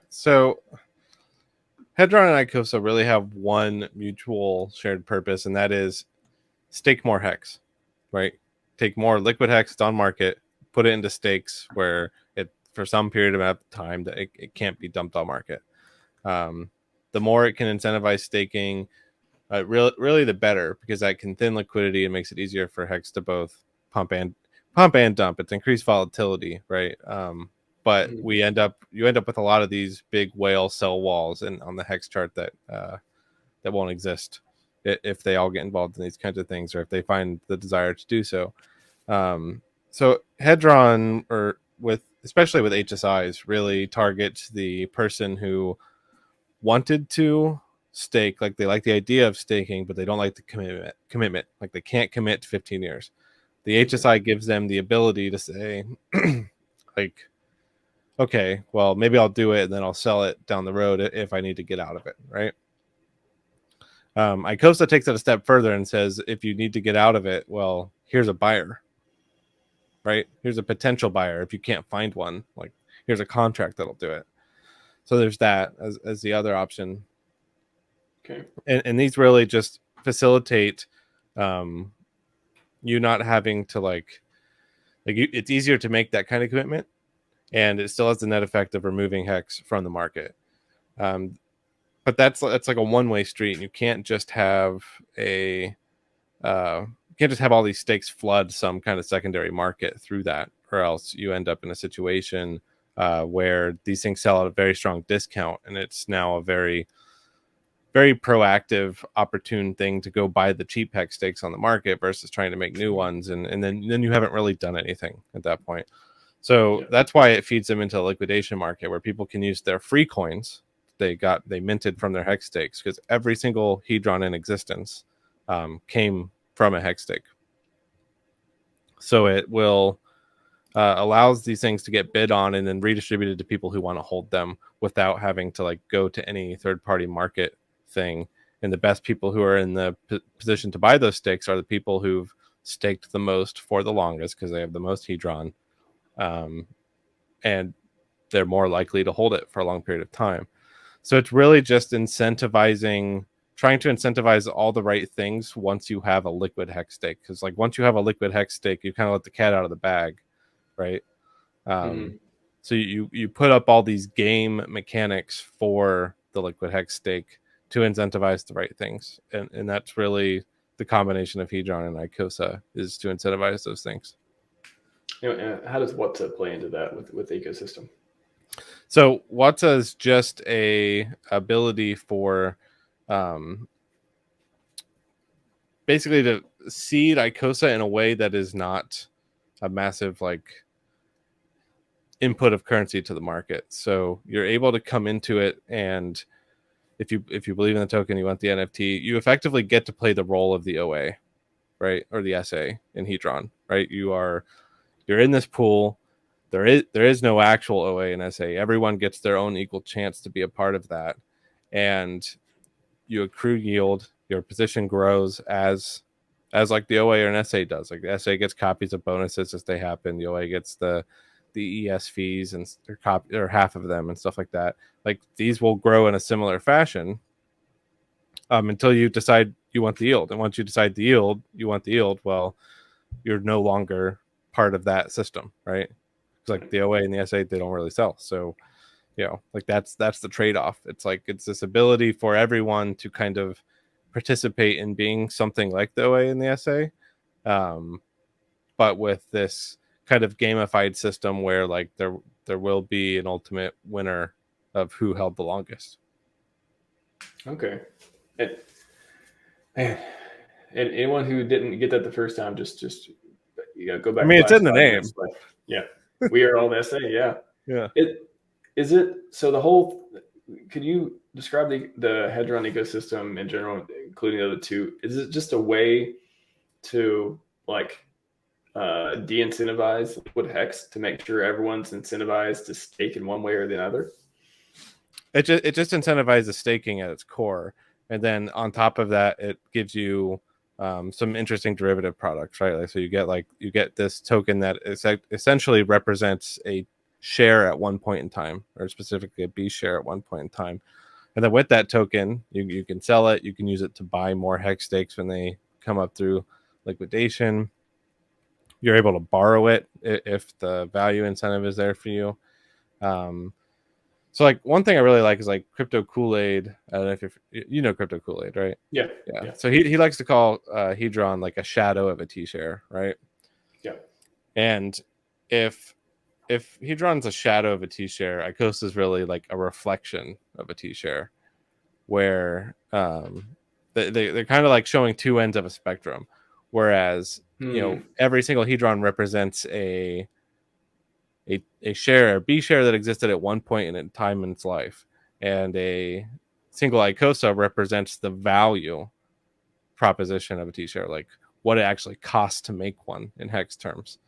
So Hedron and Icosa really have one mutual shared purpose, and that is stake more hex, right? Take more liquid hex on market, put it into stakes where it, for some period of time, that it can't be dumped on market. The more it can incentivize staking, really the better, because that can thin liquidity and makes it easier for hex to both pump and dump. It's increased volatility, right? But you end up with a lot of these big whale sell walls and on the hex chart that won't exist if they all get involved in these kinds of things, or if they find the desire to do so. So Hedron, or especially with HSIs, really targets the person who wanted to stake, like they like the idea of staking, but they don't like the commitment. Like they can't commit to 15 years. The HSI gives them the ability to say, like, okay, well, maybe I'll do it and then I'll sell it down the road if I need to get out of it, right? Icosa takes it a step further and says, if you need to get out of it, well, here's a buyer, right? Here's a potential buyer. If you can't find one, like, here's a contract that'll do it. So there's that as the other option. Okay. And these really just facilitate you not having to it's easier to make that kind of commitment, and it still has the net effect of removing hex from the market. But that's like a one-way street, and you can't just have all these stakes flood some kind of secondary market through that, or else you end up in a situation where these things sell at a very strong discount, and it's now a very, very proactive, opportune thing to go buy the cheap hex stakes on the market versus trying to make new ones, and then you haven't really done anything at that point. So that's why it feeds them into a liquidation market where people can use their free coins they minted from their hex stakes, because every single Hedron in existence came from a hex stake. So it will allows these things to get bid on and then redistributed to people who want to hold them without having to go to any third-party market thing. And the best people who are in the position to buy those stakes are the people who've staked the most for the longest, because they have the most Hedron, and they're more likely to hold it for a long period of time. So it's really just trying to incentivize all the right things once you have a liquid hex stake. Because once you have a liquid hex stake, you kind of let the cat out of the bag, right? So you put up all these game mechanics for the liquid hex stake to incentivize the right things, and that's really the combination of Hedron and Icosa, is to incentivize those things. How does WAATSA play into that with the ecosystem? So WAATSA is just a ability for basically to seed Icosa in a way that is not a massive input of currency to the market. So you're able to come into it, and if you believe in the token, you want the NFT, you effectively get to play the role of the OA, right, or the SA in Hedron, right? You're in this pool. There is no actual OA and SA. Everyone gets their own equal chance to be a part of that, and you accrue yield. Your position grows as the OA or an SA does. Like the SA gets copies of bonuses as they happen. The OA gets the ES fees and or half of them and stuff like that. Like these will grow in a similar fashion until you decide you want the yield. And once you decide you want the yield, well, you're no longer part of that system, right? Like the OA and the SA, they don't really sell. So, that's the trade-off. It's this ability for everyone to kind of participate in being something like the OA and the SA, but with this kind of gamified system where there will be an ultimate winner of who held the longest. Okay. And anyone who didn't get that the first time, just go back. I mean, it's in the name. Yeah, we are all the SA. Yeah. Yeah. So the whole. Could you describe the Hedron ecosystem in general, including the other two? Is it just a way to de-incentivize liquid hex to make sure everyone's incentivized to stake in one way or the other? It just incentivizes staking at its core, and then on top of that, it gives you some interesting derivative products, right? So you get this token that essentially represents a share at one point in time, or specifically a B share at one point in time. And then with that token, you can sell it. You can use it to buy more hex stakes when they come up through liquidation. You're able to borrow it if the value incentive is there for you. So like one thing I really like is like Crypto Kool-Aid. I don't know if you know Crypto Kool-Aid, right? Yeah. So he likes to call Hedron like a shadow of a T-share, right? Yeah. And if Hedron's a shadow of a T-share, Icosa is really like a reflection of a T-share, where they're kind of like showing two ends of a spectrum. Whereas every single Hedron represents a share, a B share that existed at one point in time in its life, and a single Icosa represents the value proposition of a T share, like what it actually costs to make one in hex terms.